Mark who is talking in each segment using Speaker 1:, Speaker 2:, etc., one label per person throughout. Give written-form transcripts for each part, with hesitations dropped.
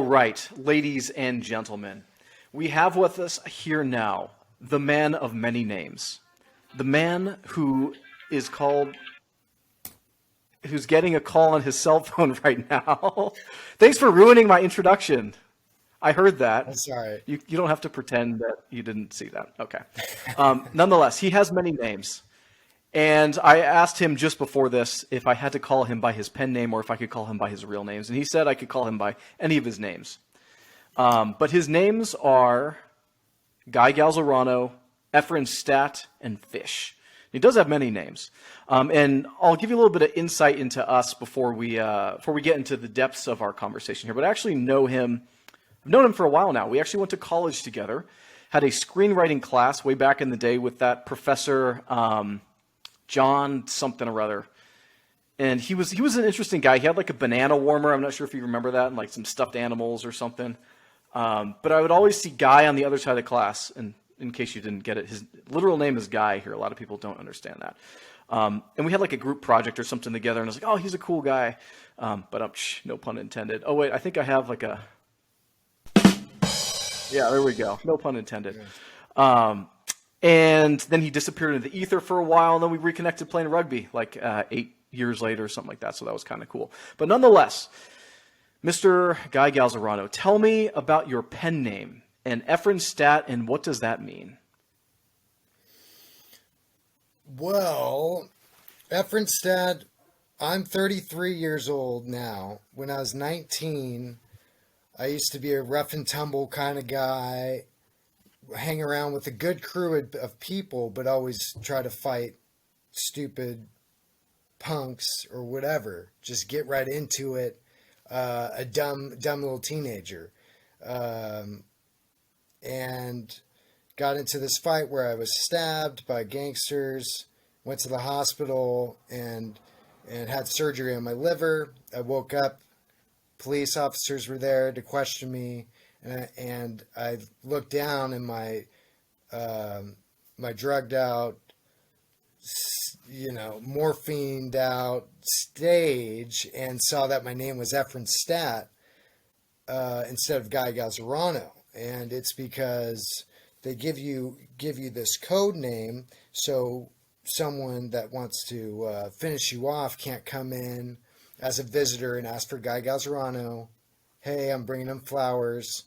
Speaker 1: right, ladies and gentlemen, we have with us here now the man of many names, the man who's getting a call on his cell phone right now. Thanks for ruining my introduction. I heard that.
Speaker 2: I'm sorry.
Speaker 1: You don't have to pretend that you didn't see that. Okay. Nonetheless, he has many names. And I asked him just before this if I had to call him by his pen name or if I could call him by his real names. And he said I could call him by any of his names. But his names are Guy Galzerano, Efren Stat, and Fish. He does have many names. And I'll give you a little bit of insight into us before we get into the depths of our conversation here. But I actually know him. I've known him for a while now. We actually went to college together, had a screenwriting class way back in the day with that professor, John something or other. And he was an interesting guy. He had like a banana warmer. I'm not sure if you remember that, and like some stuffed animals or something. But I would always see Guy on the other side of the class. And in case you didn't get it, his literal name is Guy here. A lot of people don't understand that. And we had like a group project or something together. And I was like, oh, he's a cool guy. But no pun intended. Oh, wait, I think I have like a... Yeah, there we go. No pun intended. And then he disappeared into the ether for a while, and then we reconnected playing rugby like 8 years later or something like that, so that was kind of cool. But nonetheless, Mr. Guy Galzerano, tell me about your pen name and Efren Stat, and what does that mean?
Speaker 2: Well, Efren Stat, I'm 33 years old now. When I was 19, I used to be a rough and tumble kind of guy, hang around with a good crew of people, but always try to fight stupid punks or whatever. Just get right into it. A dumb little teenager. And got into this fight where I was stabbed by gangsters, went to the hospital and had surgery on my liver. I woke up, police officers were there to question me. And I looked down in my drugged out, morphined out stage and saw that my name was Efren Stat instead of Guy Galzerano. And it's because they give you this code name so someone that wants to finish you off can't come in as a visitor and ask for Guy Galzerano. Hey, I'm bringing them flowers.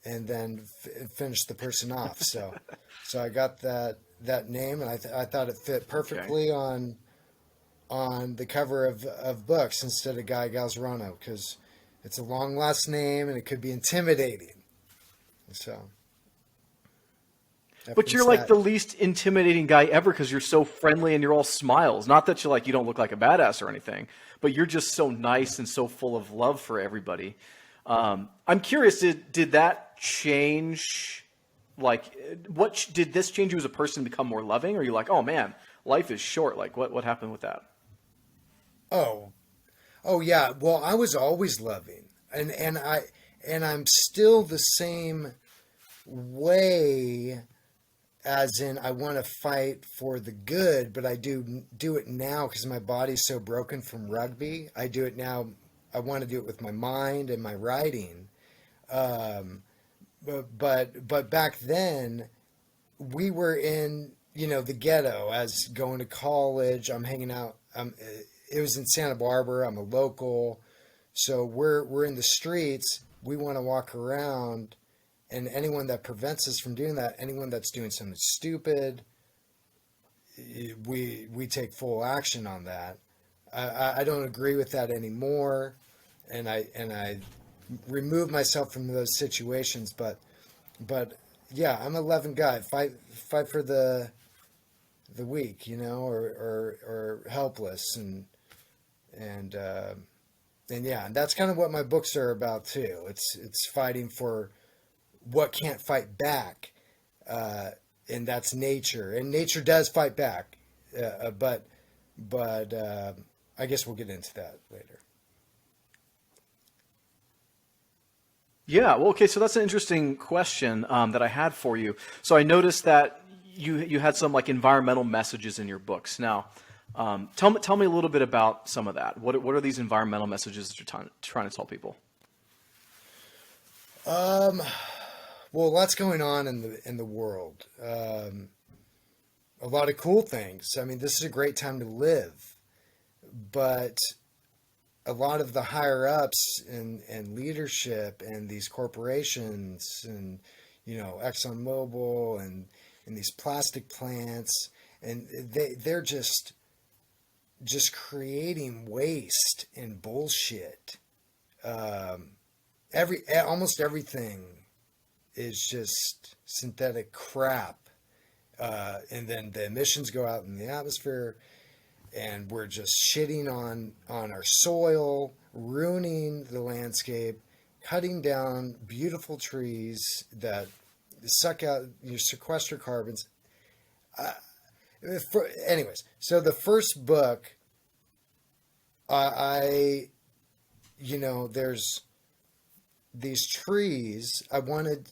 Speaker 2: And then finish the person off. So I got that name, and I thought it fit perfectly on the cover of books instead of Guy Galzerano, because it's a long last name and it could be intimidating. So,
Speaker 1: but you're like the least intimidating guy ever because you're so friendly and you're all smiles. Not that you don't look like a badass or anything, but you're just so nice and so full of love for everybody. I'm curious, did that change, did this change you as a person, become more loving? Or are you like, oh man, life is short? Like what happened with that?
Speaker 2: Oh yeah. Well, I was always loving and I'm still the same way, as in I want to fight for the good, but I do it now because my body's so broken from rugby. I do it now. I want to do it with my mind and my writing. But back then we were in, the ghetto as going to college. I'm hanging out. It was in Santa Barbara. I'm a local. So we're in the streets. We want to walk around, and anyone that prevents us from doing that, anyone that's doing something stupid, we take full action on that. I don't agree with that anymore. And I remove myself from those situations, but yeah, I'm a loving guy. Fight for the weak, or helpless, and yeah, and that's kind of what my books are about too. It's fighting for what can't fight back, and that's nature, and nature does fight back, but I guess we'll get into that later.
Speaker 1: Yeah, well, okay, so that's an interesting question that I had for you. So I noticed that you had some like environmental messages in your books. Now, tell me a little bit about some of that. What are these environmental messages that you're trying to tell people?
Speaker 2: Um, well, lots going on in the world. A lot of cool things. I mean, this is a great time to live, but a lot of the higher ups and leadership and these corporations and ExxonMobil and these plastic plants and they're just creating waste and bullshit. Um, almost everything is just synthetic crap, and then the emissions go out in the atmosphere, and we're just shitting on our soil, ruining the landscape, cutting down beautiful trees that suck out, sequester carbons. Uh, Anyways, so the first book, I there's these trees. I wanted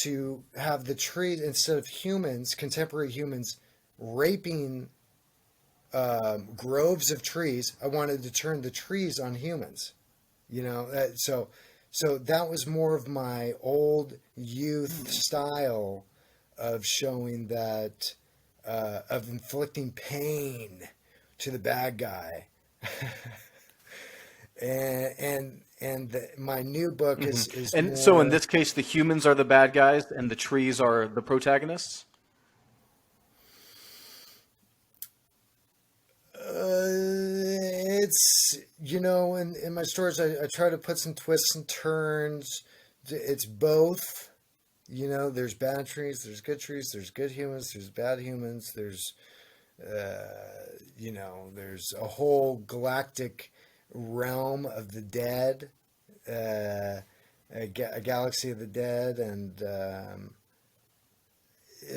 Speaker 2: to have the trees instead of humans, contemporary humans, raping groves of trees. I wanted to turn the trees on humans. So that was more of my old youth style of showing that of inflicting pain to the bad guy. My new book
Speaker 1: Hmm.
Speaker 2: is
Speaker 1: And so in
Speaker 2: more.
Speaker 1: this case, the humans are the bad guys and the trees are the protagonists.
Speaker 2: It's in my stories I try to put some twists and turns. It's both. There's bad trees, there's good trees, there's good humans, there's bad humans, there's a whole galactic realm of the dead, a galaxy of the dead, and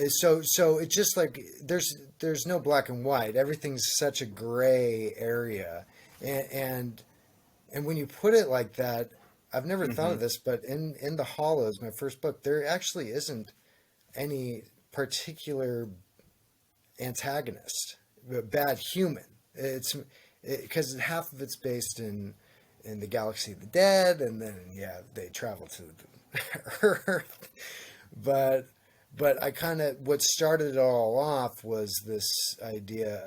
Speaker 2: so it's just like there's no black and white. Everything's such a gray area, and and when you put it like that, I've never thought
Speaker 1: Hmm.
Speaker 2: of this, but in the Hollows, my first book, there actually isn't any particular antagonist, bad human. It's because half of it's based in the galaxy of the dead, and then yeah, they travel to the Earth. But I kind of what started it all off was this idea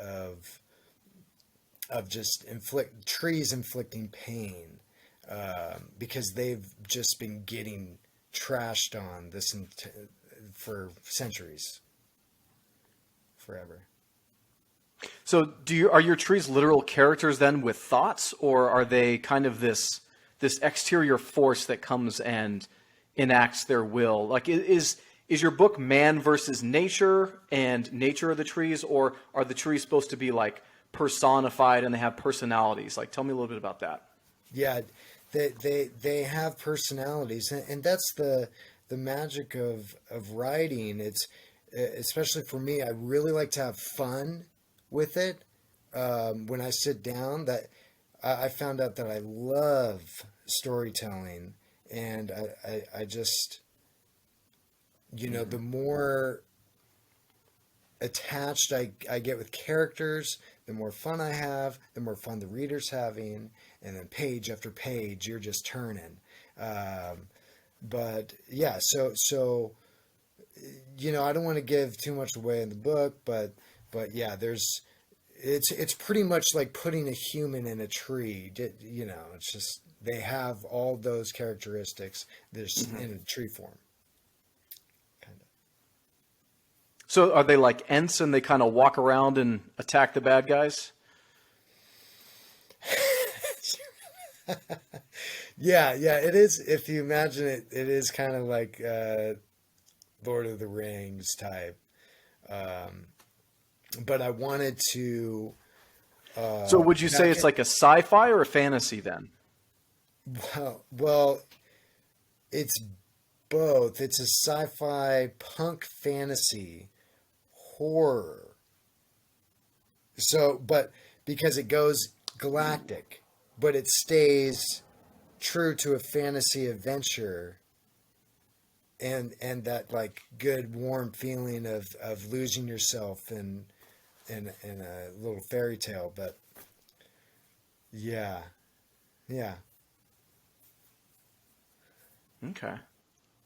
Speaker 2: of just trees inflicting pain, because they've just been getting trashed on for centuries, forever.
Speaker 1: So are your trees literal characters then with thoughts, or are they kind of this exterior force that comes and enacts their will? Like is your book man versus nature and nature of the trees, or are the trees supposed to be like personified and they have personalities? Like tell me a little bit about that.
Speaker 2: Yeah, they have personalities, and that's the magic of writing. It's especially for me. I really like to have fun with it. When I sit down, that I found out that I love storytelling, and I just the more attached I get with characters, the more fun I have, the more fun the reader's having, and then page after page, you're just turning. Um, but yeah, I don't want to give too much away in the book, but yeah, it's pretty much like putting a human in a tree. It's just they have all those characteristics. There's
Speaker 1: Hmm.
Speaker 2: in a tree form, kind
Speaker 1: So are they like Ents and they kind of walk around and attack the bad guys?
Speaker 2: of. Yeah, yeah, it is. If you imagine it, it is kind of like Lord of the Rings type. Um, but I wanted to
Speaker 1: So would you say
Speaker 2: back
Speaker 1: it's
Speaker 2: it.
Speaker 1: like a sci-fi or a fantasy then?
Speaker 2: Well, it's both. It's a sci-fi punk fantasy horror. But because it goes galactic, but it stays true to a fantasy adventure, and that like good warm feeling of losing yourself in a little fairy tale. But yeah, yeah.
Speaker 1: Okay.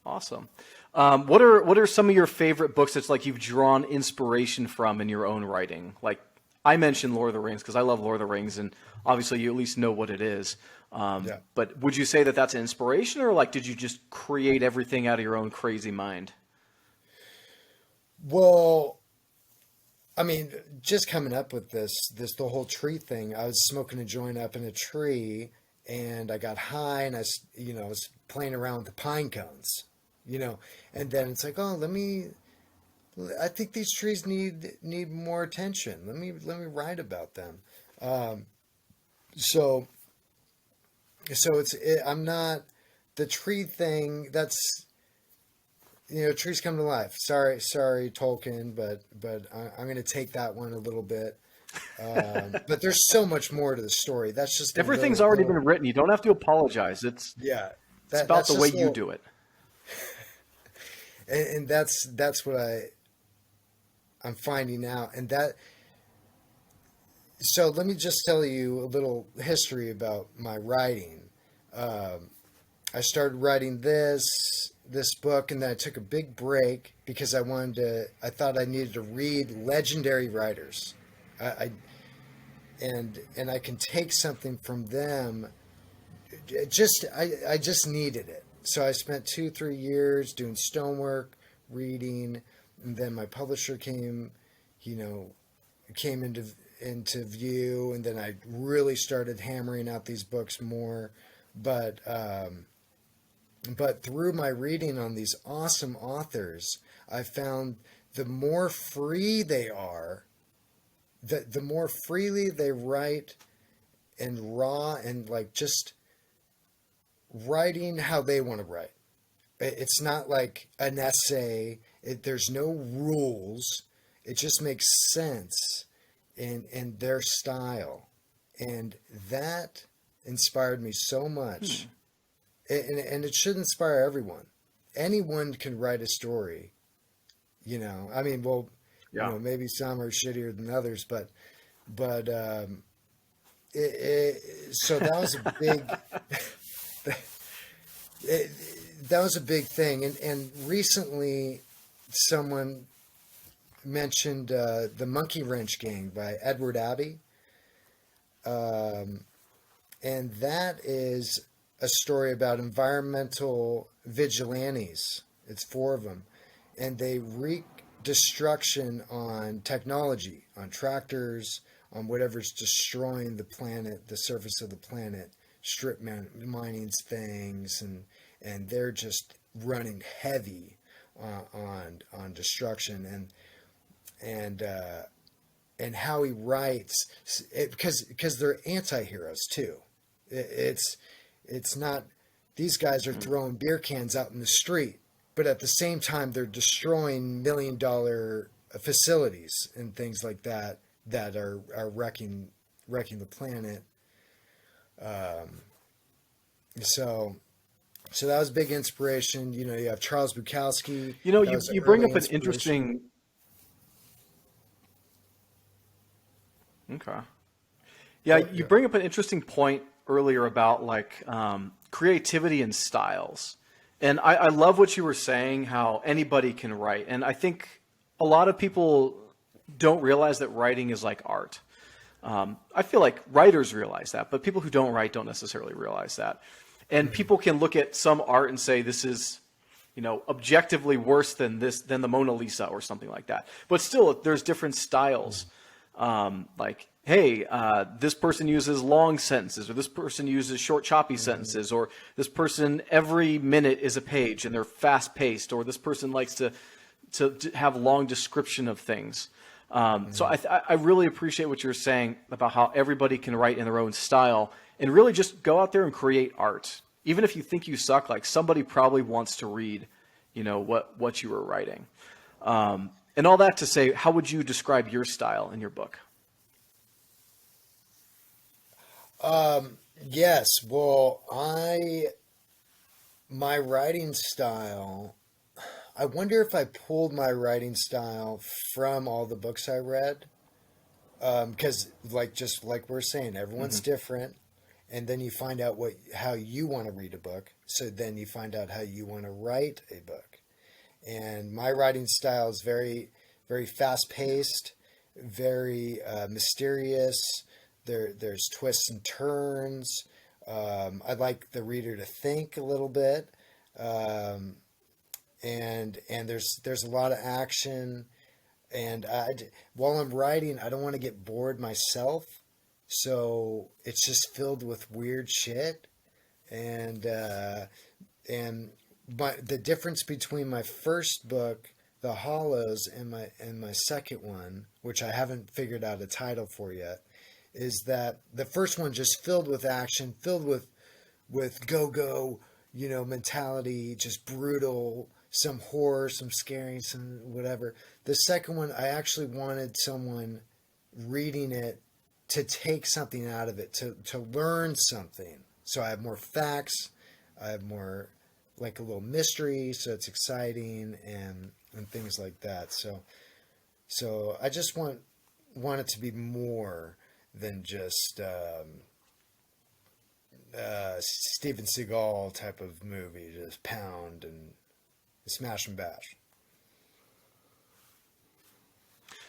Speaker 1: Awesome. What are some of your favorite books that's like you've drawn inspiration from in your own writing? Like I mentioned Lord of the Rings because I love Lord of the Rings, and obviously you at least know what it is.
Speaker 2: Yeah.
Speaker 1: But would you say that that's an inspiration, or like did you just create everything out of your own crazy mind?
Speaker 2: Well, I mean, just coming up with the whole tree thing. I was smoking a joint up in a tree, and I got high, and I was playing around with the pine cones, you know, and then it's like, oh, I think these trees need more attention. Let me write about them. Um, so I'm not the tree thing. That's trees come to life. Sorry, Tolkien, but I'm going to take that one a little bit. But there's so much more to the story. That's just a
Speaker 1: Everything's
Speaker 2: little
Speaker 1: already been
Speaker 2: little
Speaker 1: written. You don't have to apologize.
Speaker 2: yeah.
Speaker 1: It's about
Speaker 2: That's
Speaker 1: the way
Speaker 2: just a
Speaker 1: you
Speaker 2: little,
Speaker 1: do it.
Speaker 2: and that's what I'm finding out, and that. So let me just tell you a little history about my writing. Um, I started writing this book, and then I took a big break because I thought I needed to read legendary writers. I and I can take something from them. I just needed it. So I spent 2 3 years doing stonework, reading, and then my publisher you know, came into view, and then I really started hammering out these books more. But but through my reading on these awesome authors, I found the more free they are, the more freely they write and raw and like just writing how they want to write. It's not like an essay. There's no rules. It just makes sense in their style, and that inspired me so much. And it should inspire everyone. Anyone can write a story. I mean, well,
Speaker 1: Yeah.
Speaker 2: maybe some are shittier than others, but so that was a big. it, that was a big thing, and recently, someone mentioned the Monkey Wrench Gang by Edward Abbey, um, and that is a story about environmental vigilantes. It's four of them, and they wreak destruction on technology, on tractors, on whatever's destroying the planet, the surface of the planet, mining things, and they're just running heavy on destruction and and how he writes because they're anti-heroes too. It's not these guys are throwing beer cans out in the street, but at the same time they're destroying $1 million facilities and things like that are wrecking the planet. Um, so so that was big inspiration. You have Charles Bukowski.
Speaker 1: You know,
Speaker 2: That
Speaker 1: you,
Speaker 2: was an
Speaker 1: you bring
Speaker 2: early
Speaker 1: up an
Speaker 2: inspiration.
Speaker 1: interesting. Okay. Yeah,
Speaker 2: Go,
Speaker 1: you
Speaker 2: go.
Speaker 1: bring up an interesting point earlier about like creativity and styles. And I love what you were saying, how anybody can write. And I think a lot of people don't realize that writing is like art. I feel like writers realize that, but people who don't write don't necessarily realize that. And people can look at some art and say this is, objectively worse than the Mona Lisa or something like that. But still, there's different styles. Like, hey, this person uses long sentences, or this person uses short, choppy sentences, or this person every minute is a page and they're fast paced, or this person likes to have long description of things. So I really appreciate what you're saying about how everybody can write in their own style and really just go out there and create art. Even if you think you suck, like somebody probably wants to read, what you were writing. And all that to say, how would you describe your style in your book?
Speaker 2: Yes. Well, my writing style. I wonder if I pulled my writing style from all the books I read. Because, just like we're saying, everyone's different, and then you find out how you want to read a book. So then you find out how you want to write a book. And my writing style is very, very fast paced, very mysterious. There's twists and turns. I'd like the reader to think a little bit, um, and there's a lot of action. And while I'm writing, I don't want to get bored myself, so it's just filled with weird shit. And and the difference between my first book, The Hollows, and my second one, which I haven't figured out a title for yet, is that the first one just filled with action, filled with go, mentality, just brutal, some horror, some scaring, some whatever. The second one, I actually wanted someone reading it to take something out of it, to learn something. So I have more facts, I have more, like, a little mystery, so it's exciting, and things like that. So I just want it to be more than just Steven Seagal type of movie, just pound and smash and bash.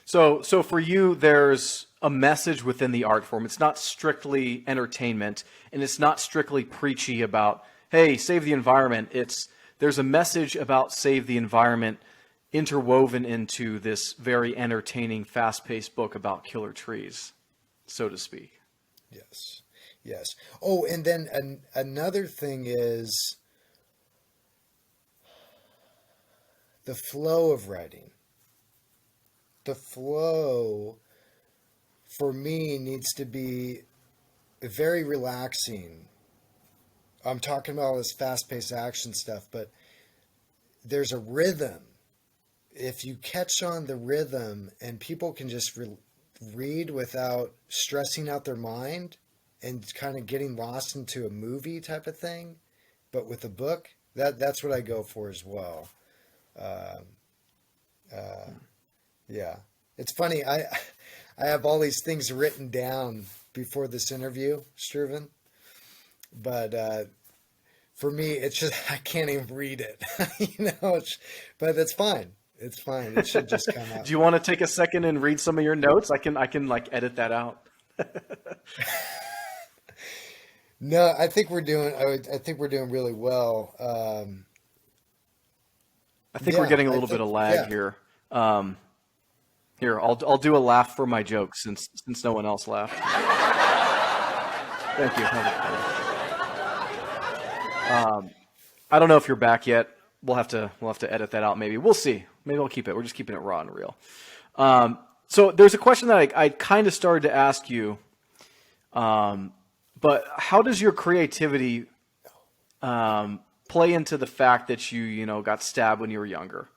Speaker 1: So for you, there's a message within the art form. It's not strictly entertainment, and it's not strictly preachy about, hey, save the environment. There's a message about save the environment interwoven into this very entertaining, fast-paced book about killer trees, so to speak.
Speaker 2: Yes. Yes. Oh, and then another thing is the flow of writing. The flow for me needs to be very relaxing. I'm talking about all this fast-paced action stuff, but there's a rhythm. If you catch on the rhythm and people can just read without stressing out their mind and kind of getting lost into a movie type of thing, but with a book, that's what I go for as well. Uh, uh, yeah, it's funny. I have all these things written down before this interview, Struven, but for me, it's just I can't even read it. But it's fine. It's fine. It should just come out.
Speaker 1: Do you want to take a second and read some of your notes? I can like edit that out.
Speaker 2: No, I think we're doing. I think we're doing really well.
Speaker 1: I think we're
Speaker 2: Yeah,
Speaker 1: getting a
Speaker 2: I
Speaker 1: little bit
Speaker 2: think
Speaker 1: of lag
Speaker 2: yeah.
Speaker 1: here. Here, I'll do a laugh for my joke since no one else laughed. Thank you. I don't know if you're back yet. We'll have to edit that out. Maybe we'll see. Maybe I'll keep it. We're just keeping it raw and real. So there's a question that I kind of started to ask you, but how does your creativity play into the fact that you got stabbed when you were younger?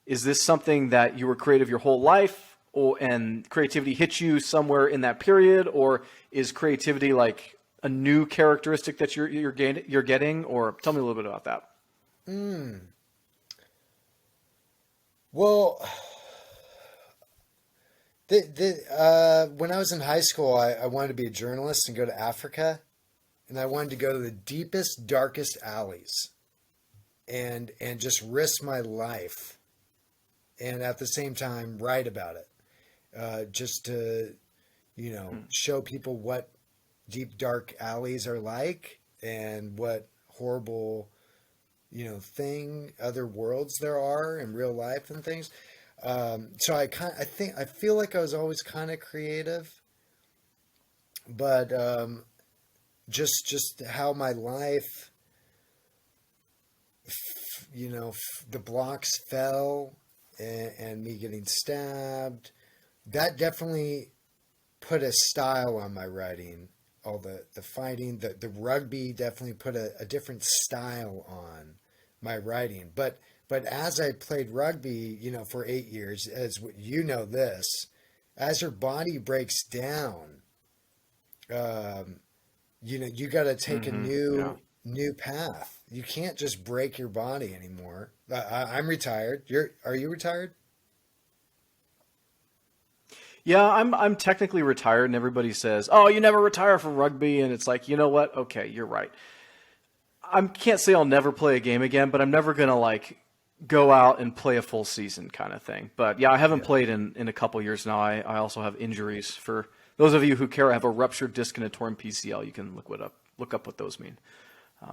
Speaker 1: Is this something that you were creative your whole life, and creativity hit you somewhere in that period, or is creativity like a new characteristic that you're getting? Or tell me a little bit about that.
Speaker 2: Well, when I was in high school, I wanted to be a journalist and go to Africa, and I wanted to go to the deepest, darkest alleys, and just risk my life, and at the same time write about it, just to show people what deep, dark alleys are like, and what horrible other worlds there are in real life and things. So I feel like I was always kind of creative, but just how my life, the blocks fell, and me getting stabbed, that definitely put a style on my writing. All the fighting, the rugby definitely put a different style on my writing. But as I played rugby, for 8 years, this, as your body breaks down, you got to take a
Speaker 1: Yeah.
Speaker 2: new path. You can't just break your body anymore. I'm retired. Are you retired?
Speaker 1: Yeah, I'm technically retired, and everybody says, "Oh, you never retire from rugby," and it's like, you know what? Okay, you're right. I can't say I'll never play a game again, but I'm never gonna like go out and play a full season kind of thing. But yeah, I haven't
Speaker 2: Yeah.
Speaker 1: played in a couple years now. I also have injuries. For those of you who care, I have a ruptured disc and a torn PCL. You can look up what those mean.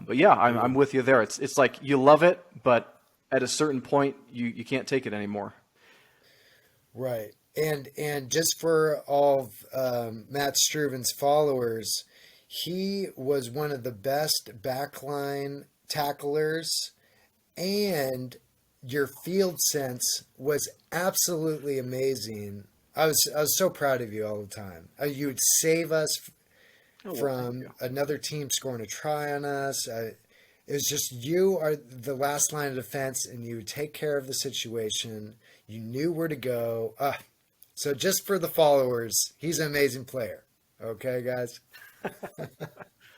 Speaker 1: But yeah, I'm
Speaker 2: Ooh.
Speaker 1: with you there. It's like you love it, but at a certain point, you can't take it anymore.
Speaker 2: Right. And just for all of Matt Struven's followers, he was one of the best backline tacklers, and your field sense was absolutely amazing. I was so proud of you all the time. You would save us
Speaker 1: Oh well, thank
Speaker 2: from
Speaker 1: you.
Speaker 2: another team scoring a try on us. It was just you are the last line of defense, and you would take care of the situation. You knew where to go. So just for the followers, he's an amazing player. Okay, guys.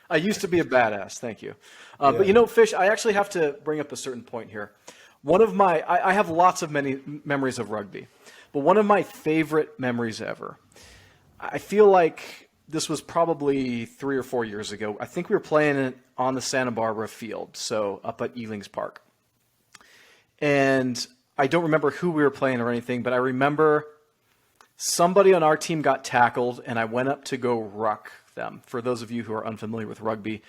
Speaker 1: I used to be a badass. Thank you. But
Speaker 2: Yeah.
Speaker 1: Fish, I actually have to bring up a certain point here. I have lots of many memories of rugby, but one of my favorite memories ever. I feel like this was probably 3 or 4 years ago. I think we were playing it on the Santa Barbara field, so up at Elings Park. And I don't remember who we were playing or anything, but I remember somebody on our team got tackled, and I went up to go ruck them. For those of you who are unfamiliar with rugby,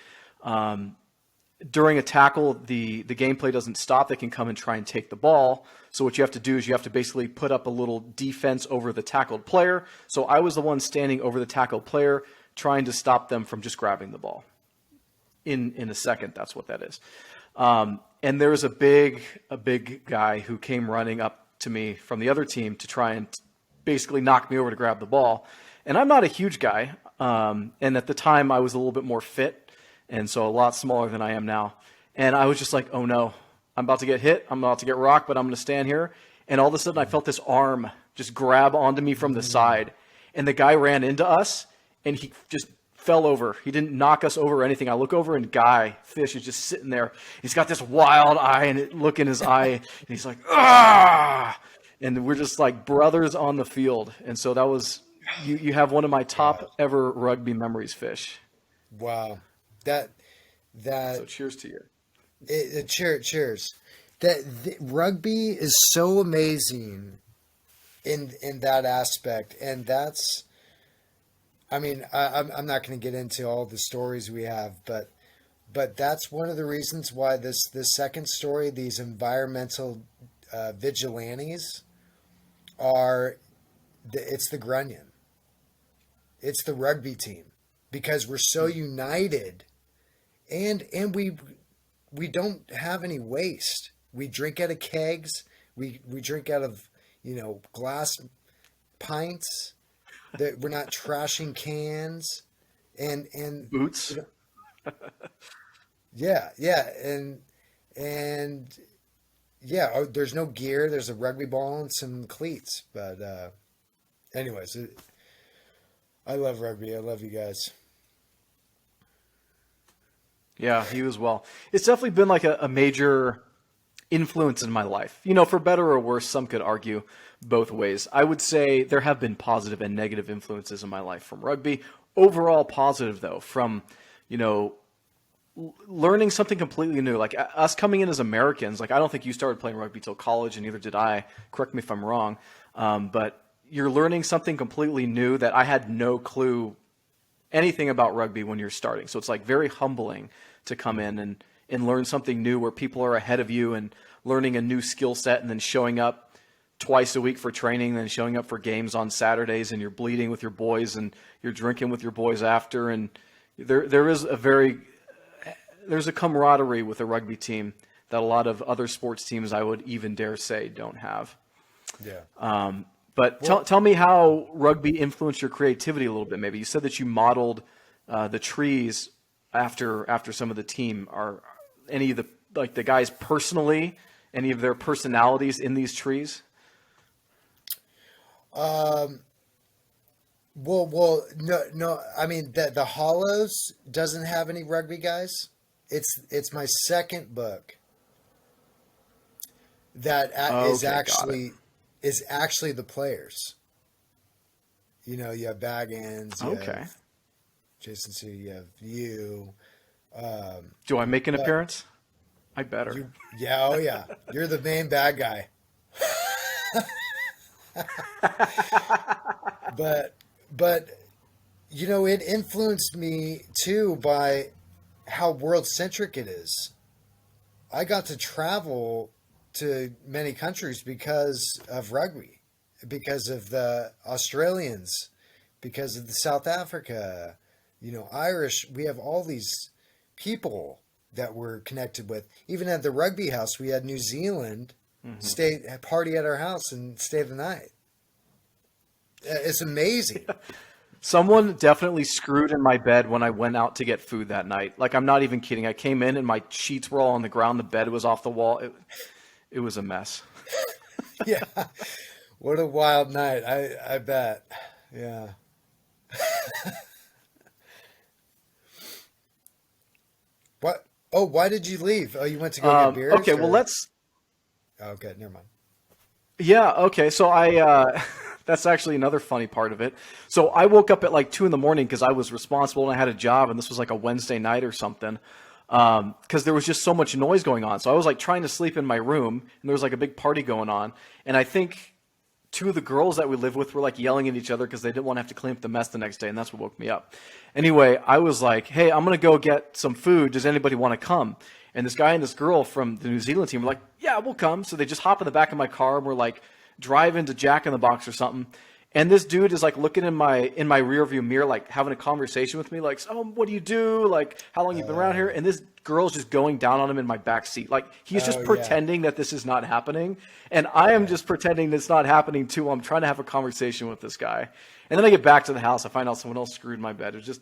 Speaker 1: during a tackle, the gameplay doesn't stop. They can come and try and take the ball. So what you have to do is you have to basically put up a little defense over the tackled player. So I was the one standing over the tackled player, trying to stop them from just grabbing the ball. In a second, that's what that is. And there was a big guy who came running up to me from the other team to try and basically knock me over to grab the ball. And I'm not a huge guy. And at the time, I was a little bit more fit, and so a lot smaller than I am now. And I was just like, oh no, I'm about to get hit. I'm about to get rocked, but I'm going to stand here. And all of a sudden, I felt this arm just grab onto me from the side. And the guy ran into us, and he just fell over. He didn't knock us over or anything. I look over, and Guy Fish is just sitting there. He's got this wild eye and look in his eye, and he's like, ah! And we're just like brothers on the field. And so that was you have one of my
Speaker 2: Wow.
Speaker 1: top ever rugby memories, Fish.
Speaker 2: Wow. That
Speaker 1: So
Speaker 2: that
Speaker 1: cheers to you.
Speaker 2: cheers. Rugby is so amazing in that aspect, and that's. I mean, I'm not going to get into all the stories we have, but that's one of the reasons why this second story, these environmental vigilantes, are it's the Grunion, it's the rugby team, because we're so united, and we don't have any waste. We drink out of kegs. We drink out of glass pints. That we're not trashing cans, and
Speaker 1: Boots.
Speaker 2: you know, yeah, and yeah. There's no gear. There's a rugby ball and some cleats. But anyways, I love rugby. I love you guys.
Speaker 1: Yeah, he was well. It's definitely been like a major influence in my life. For better or worse, some could argue both ways. I would say there have been positive and negative influences in my life from rugby. Overall positive though, from, you know, learning something completely new. Like us coming in as Americans, like I don't think you started playing rugby till college, and neither did I. Correct me if I'm wrong. But you're learning something completely new that I had no clue anything about rugby when you're starting. So it's like very humbling to come in and learn something new where people are ahead of you and learning a new skill set and then showing up twice a week for training, then showing up for games on Saturdays, and you're bleeding with your boys and you're drinking with your boys after. And there's a camaraderie with a rugby team that a lot of other sports teams, I would even dare say, don't have.
Speaker 2: Yeah.
Speaker 1: But
Speaker 2: Well,
Speaker 1: tell me how rugby influenced your creativity a little bit. Maybe you said that you modeled the trees after some of the team. Are any of the guys personally, any of their personalities in these trees?
Speaker 2: um, no, no. I mean, the Hollows doesn't have any rugby guys. It's my second book that
Speaker 1: Okay, got it.
Speaker 2: is actually the players. You have Baggins, you have
Speaker 1: Okay.
Speaker 2: Jason Sue, you have you.
Speaker 1: Do I make an
Speaker 2: But
Speaker 1: appearance? I better.
Speaker 2: yeah, oh yeah, you're the main bad guy. But, but it influenced me too by how world centric it is. I got to travel to many countries because of rugby, because of the Australians, because of the South Africa, Irish. We have all these people that we're connected with. Even at the rugby house, we had New Zealand
Speaker 1: Hmm.
Speaker 2: stay party at our house and stay the night. It's amazing.
Speaker 1: Someone definitely screwed in my bed when I went out to get food that night. Like, I'm not even kidding. I came in and my sheets were all on the ground. The bed was off the wall. It was a mess.
Speaker 2: Yeah, what a wild night. I bet. Yeah. What? Oh, why did you leave? Oh, you went to go get beers,
Speaker 1: Okay, well,
Speaker 2: or?
Speaker 1: let's.
Speaker 2: Oh, okay, never mind.
Speaker 1: Yeah, okay. So that's actually another funny part of it. So I woke up at like 2 in the morning because I was responsible and I had a job, and this was like a Wednesday night or something. Because there was just so much noise going on. So I was like trying to sleep in my room, and there was like a big party going on. And I think two of the girls that we lived with were like yelling at each other because they didn't want to have to clean up the mess the next day, and that's what woke me up. Anyway, I was like, "Hey, I'm gonna go get some food. Does anybody want to come?" And this guy and this girl from the New Zealand team were like, "Yeah, we'll come." So they just hop in the back of my car and we're like driving to Jack in the Box or something. And this dude is like looking in my rear view mirror, like having a conversation with me, like, "Oh, what do you do? Like, how long you been around here?"
Speaker 2: Oh,
Speaker 1: And this girl's just going down on him in my back seat, like he's
Speaker 2: oh
Speaker 1: just
Speaker 2: yeah,
Speaker 1: pretending that this is not happening, and I am
Speaker 2: yeah.
Speaker 1: just pretending it's not happening too. I'm trying to have a conversation with this guy, and then I get back to the house, I find out someone else screwed my bed. It was just,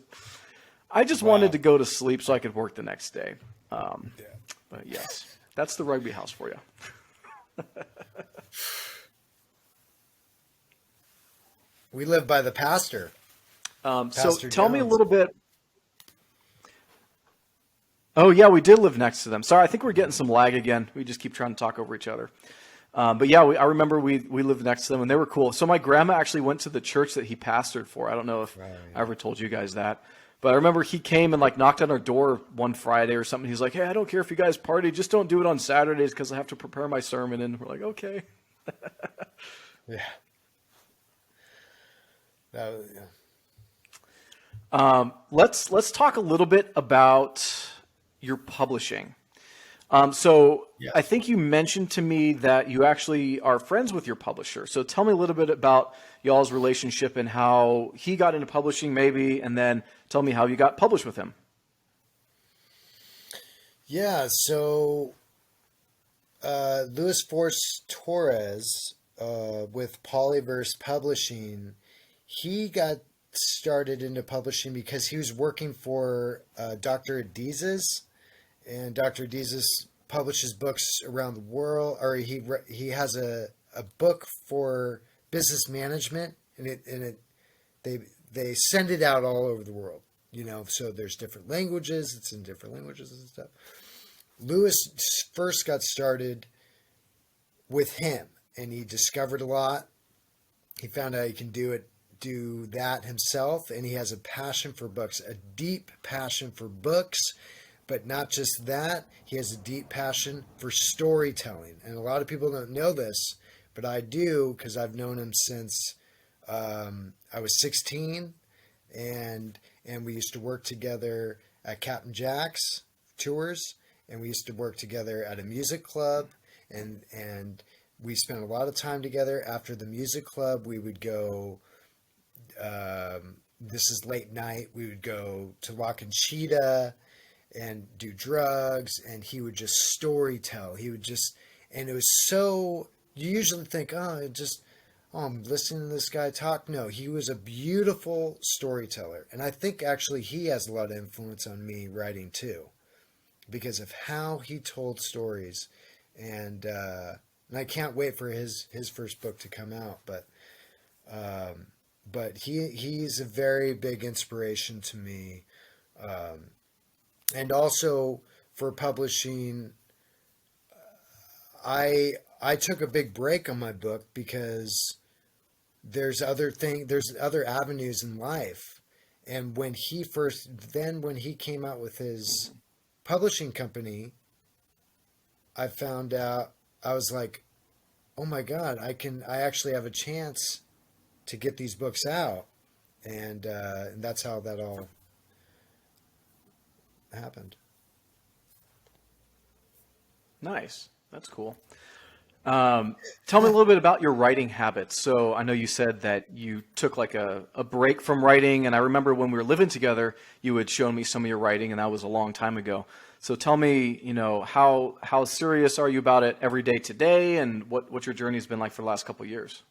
Speaker 1: I just wanted
Speaker 2: Wow.
Speaker 1: to go to sleep so I could work the next day. Um,
Speaker 2: Yeah.
Speaker 1: but yes, that's the rugby house for you.
Speaker 2: We live by the pastor,
Speaker 1: So
Speaker 2: Pastor
Speaker 1: tell me a
Speaker 2: Jones.
Speaker 1: little bit. Oh yeah, we did live next to them. Sorry, I think we're getting some lag again. We just keep trying to talk over each other. But yeah, I remember we lived next to them and they were cool. So my grandma actually went to the church that he pastored for. I don't know if
Speaker 2: Oh
Speaker 1: I
Speaker 2: yeah.
Speaker 1: ever told you guys that, but I remember he came and like knocked on our door one Friday or something. He's like, "Hey, I don't care if you guys party, just don't do it on Saturdays because I have to prepare my sermon." And we're like, "Okay."
Speaker 2: Yeah. Yeah.
Speaker 1: Let's talk a little bit about your publishing. So I
Speaker 2: Yes.
Speaker 1: think you mentioned to me that you actually are friends with your publisher. So tell me a little bit about y'all's relationship and how he got into publishing, maybe, and then tell me how you got published with him.
Speaker 2: Yeah. So Luis Force Torres with Polyverse Publishing, he got started into publishing because he was working for Dr. Adizes, and Dr. Adizes publishes books around the world, or he has a book for business management, and they they send it out all over the world. So there's different languages. It's in different languages and stuff. Lewis first got started with him, and he discovered a lot. He found out he can do that himself, and he has a passion for books, a deep passion for books. But not just that, he has a deep passion for storytelling. And a lot of people don't know this, but I do, because I've known him since I was 16, and we used to work together at Captain Jack's tours, and we used to work together at a music club, and we spent a lot of time together. After the music club, we would go. This is late night. We would go to La Conchita and do drugs, and he would just story tell. He would just, and it was so. You usually think, oh, I'm listening to this guy talk. No, he was a beautiful storyteller, and I think actually he has a lot of influence on me writing too, because of how he told stories, and I can't wait for his first book to come out. But he's a very big inspiration to me, and also for publishing. I took a big break on my book because there's other avenues in life. And when he came out with his publishing company, I found out, I was like, oh my God, I actually have a chance to get these books out. And that's how that all happened.
Speaker 1: Nice. That's cool. Tell me a little bit about your writing habits. So I know you said that you took like a break from writing, and I remember when we were living together, you had shown me some of your writing, and that was a long time ago. So tell me, how serious are you about it every day today, and what your journey's been like for the last couple of years?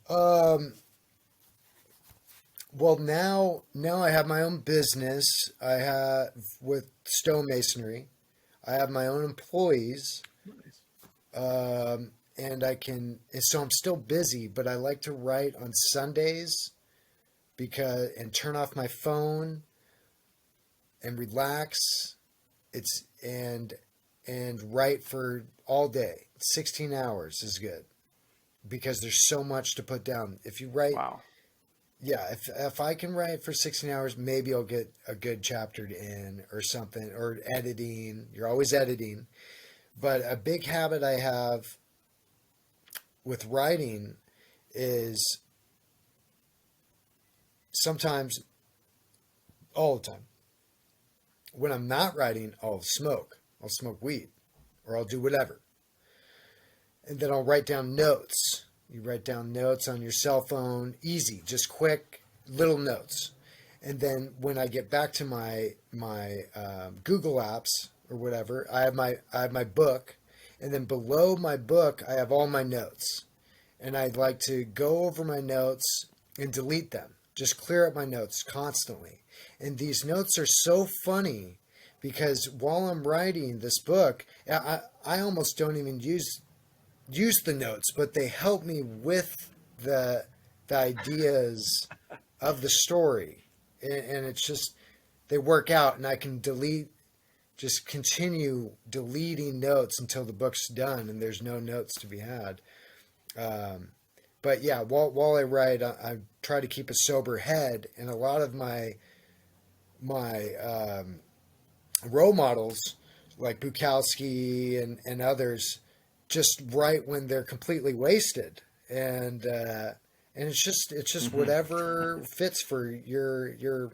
Speaker 2: Um, well, now I have my own business. I have with stonemasonry. I have my own employees,
Speaker 1: Nice.
Speaker 2: and so I'm still busy, but I like to write on Sundays and turn off my phone and relax. It's and write for all day. 16 hours is good because there's so much to put down. If you write,
Speaker 1: Wow.
Speaker 2: yeah, if I can write for 16 hours, maybe I'll get a good chapter in or something, or editing. You're always editing. But a big habit I have with writing is sometimes, all the time, when I'm not writing, I'll smoke. I'll smoke weed or I'll do whatever. And then I'll write down notes. You write down notes on your cell phone, easy, just quick little notes. And then when I get back to my Google apps or whatever, I have my book, and then below my book I have all my notes. And I'd like to go over my notes and delete them. Just clear up my notes constantly. And these notes are so funny because while I'm writing this book, I almost don't even use the notes, but they help me with the ideas of the story, and it's just they work out, and I can just continue deleting notes until the book's done, and there's no notes to be had. Um, but yeah, while I write, I try to keep a sober head, and a lot of my role models like Bukowski and others just write when they're completely wasted, and it's just
Speaker 1: Hmm.
Speaker 2: whatever fits for your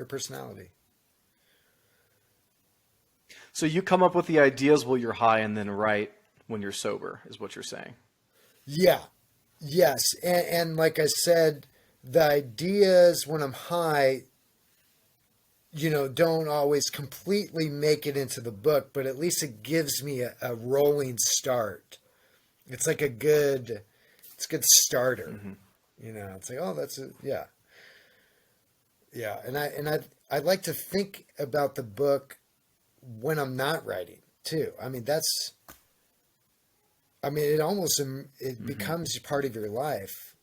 Speaker 2: personality.
Speaker 1: So you come up with the ideas while you're high and then write when you're sober, is what you're saying.
Speaker 2: Yeah, yes, and like I said, the ideas when I'm high, don't always completely make it into the book, but at least it gives me a rolling start. It's like it's a good starter.
Speaker 1: Hmm.
Speaker 2: It's like, oh, yeah, yeah. I like to think about the book when I'm not writing too. It almost it
Speaker 1: Hmm.
Speaker 2: becomes part of your life,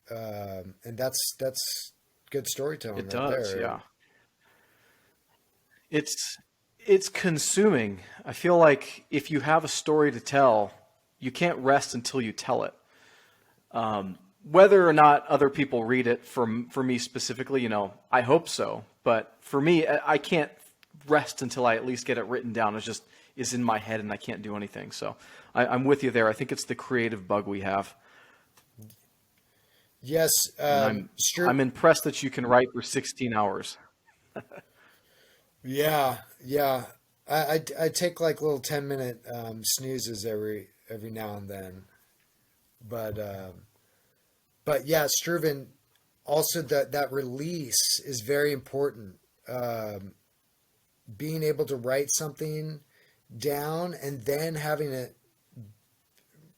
Speaker 2: and that's good storytelling
Speaker 1: It
Speaker 2: right
Speaker 1: does,
Speaker 2: there.
Speaker 1: yeah. It's it's consuming. I feel like if you have a story to tell, you can't rest until you tell it. Whether or not other people read it, for me specifically, I hope so. But for me, I can't rest until I at least get it written down. It's just is in my head and I can't do anything. So I'm with you there. I think it's the creative bug we have,
Speaker 2: Yes,
Speaker 1: and
Speaker 2: Stru
Speaker 1: I'm impressed that you can write for 16 hours.
Speaker 2: Yeah, yeah. I take like little 10-minute snoozes every now and then, but yeah, Struven, also that release is very important. Um, Being able to write something down and then having it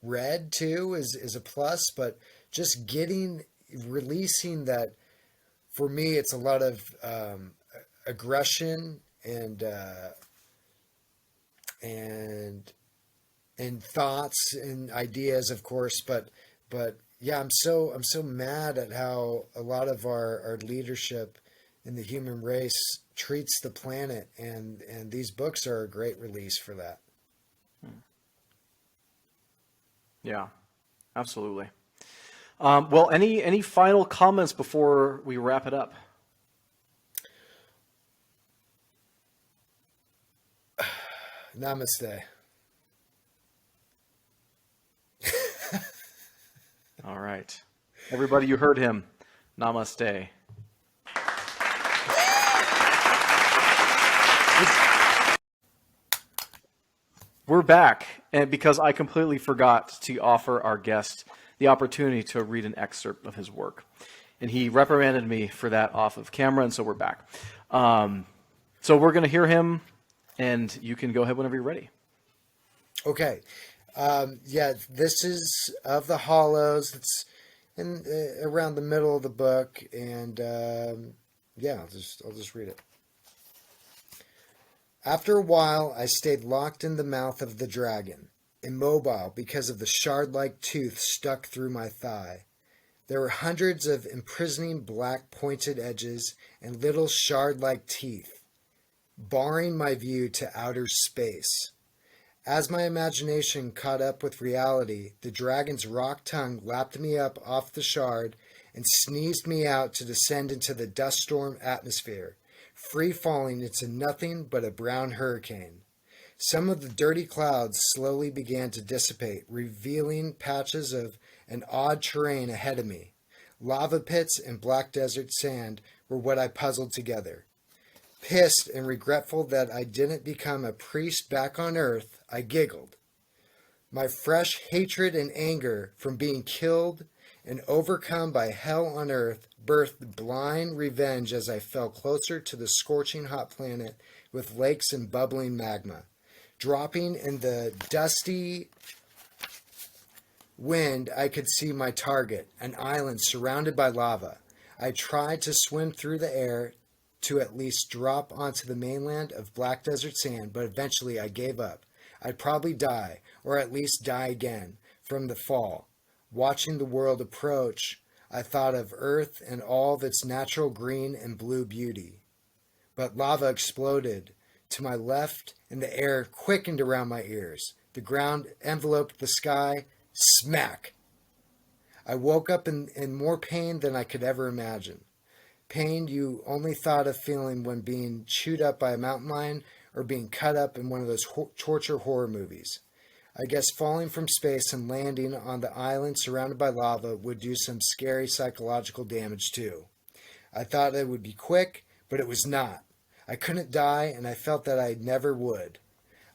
Speaker 2: read too is a plus, but just releasing that, for me it's a lot of aggression and thoughts and ideas, of course. But yeah, I'm so mad at how a lot of our leadership in the human race treats the planet, and these books are a great release for that.
Speaker 1: Yeah, Absolutely. Well, any final comments before we wrap it up?
Speaker 2: Namaste.
Speaker 1: All right. Everybody, you heard him. Namaste. We're back, and because I completely forgot to offer our guest the opportunity to read an excerpt of his work. And he reprimanded me for that off of camera, and so we're back. So we're going to hear him, and you can go ahead whenever you're ready.
Speaker 2: Okay. Yeah, this is of the Hollows. It's in around the middle of the book, and yeah, I'll just read it. After a while, I stayed locked in the mouth of the dragon, immobile because of the shard-like tooth stuck through my thigh. There were hundreds of imprisoning black pointed edges and little shard-like teeth, barring my view to outer space. As my imagination caught up with reality, the dragon's rock tongue lapped me up off the shard and sneezed me out to descend into the dust storm atmosphere, free falling into nothing but a brown hurricane. Some of the dirty clouds slowly began to dissipate, revealing patches of an odd terrain ahead of me. Lava pits and black desert sand were what I puzzled together. Pissed and regretful that I didn't become a priest back on Earth, I giggled. My fresh hatred and anger from being killed and overcome by hell on Earth birthed blind revenge as I fell closer to the scorching hot planet with lakes and bubbling magma. Dropping in the dusty wind, I could see my target, an island surrounded by lava. I tried to swim through the air to at least drop onto the mainland of black desert sand, but eventually I gave up. I'd probably die, or at least die again, from the fall. Watching the world approach, I thought of Earth and all of its natural green and blue beauty. But lava exploded to my left, and the air quickened around my ears. The ground enveloped the sky. Smack! I woke up in more pain than I could ever imagine. Pain you only thought of feeling when being chewed up by a mountain lion or being cut up in one of those torture horror movies. I guess falling from space and landing on the island surrounded by lava would do some scary psychological damage too. I thought it would be quick, but it was not. I couldn't die, and I felt that I never would.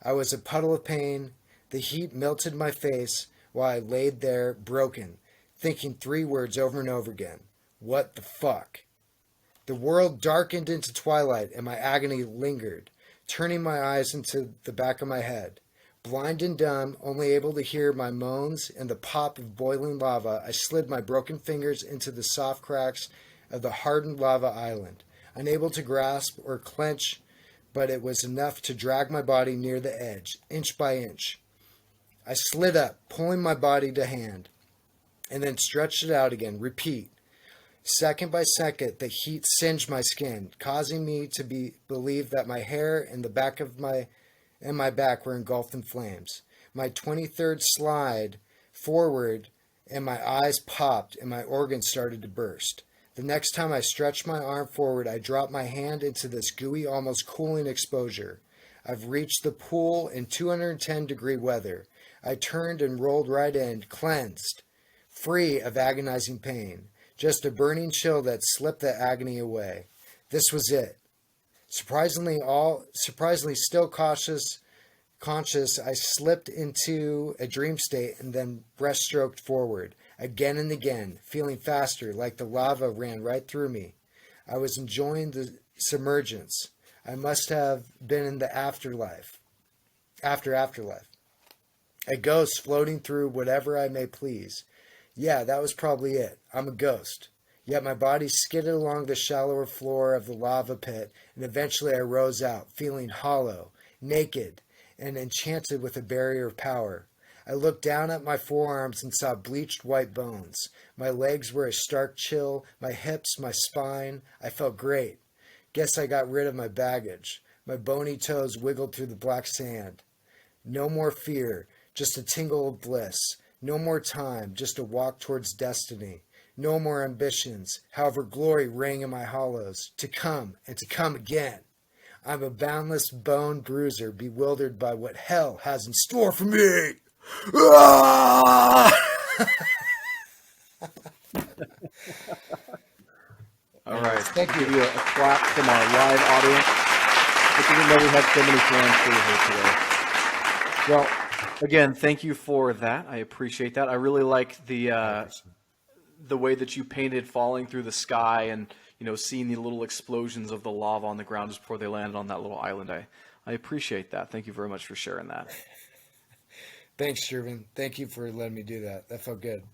Speaker 2: I was a puddle of pain. The heat melted my face while I laid there broken, thinking 3 words over and over again. What the fuck? The world darkened into twilight, and my agony lingered, turning my eyes into the back of my head. Blind and dumb, only able to hear my moans and the pop of boiling lava, I slid my broken fingers into the soft cracks of the hardened lava island, unable to grasp or clench, but it was enough to drag my body near the edge, inch by inch. I slid up, pulling my body to hand, and then stretched it out again. Repeat. Second by second, the heat singed my skin, causing me to believe that my hair and the back of my back were engulfed in flames. My 23rd slide forward, and my eyes popped, and my organs started to burst. The next time I stretched my arm forward, I dropped my hand into this gooey, almost cooling exposure. I've reached the pool in 210-degree weather. I turned and rolled right in, cleansed, free of agonizing pain. Just a burning chill that slipped the agony away. This was it. Surprisingly still conscious, I slipped into a dream state and then breaststroked forward, again and again, feeling faster, like the lava ran right through me. I was enjoying the submergence. I must have been in the afterlife. Afterlife. A ghost floating through whatever I may please. Yeah, that was probably it. I'm a ghost. Yet my body skidded along the shallower floor of the lava pit, and eventually I rose out, feeling hollow, naked, and enchanted with a barrier of power. I looked down at my forearms and saw bleached white bones. My legs were a stark chill, my hips, my spine. I felt great. Guess I got rid of my baggage. My bony toes wiggled through the black sand. No more fear, just a tingle of bliss. No more time, just a walk towards destiny. No more ambitions, however glory rang in my hollows, to come and to come again. I'm a boundless bone bruiser, bewildered by what hell has in store for me. Ah!
Speaker 1: All right.
Speaker 2: Anyways, thank
Speaker 1: Give
Speaker 2: you.
Speaker 1: you a clap from our live audience. I didn't know we had so many fans here today. Well, again, thank you for that. I appreciate that. I really like the way that you painted falling through the sky and seeing the little explosions of the lava on the ground just before they landed on that little island. I appreciate that. Thank you very much for sharing that.
Speaker 2: Thanks, Shervin. Thank you for letting me do that. That felt good.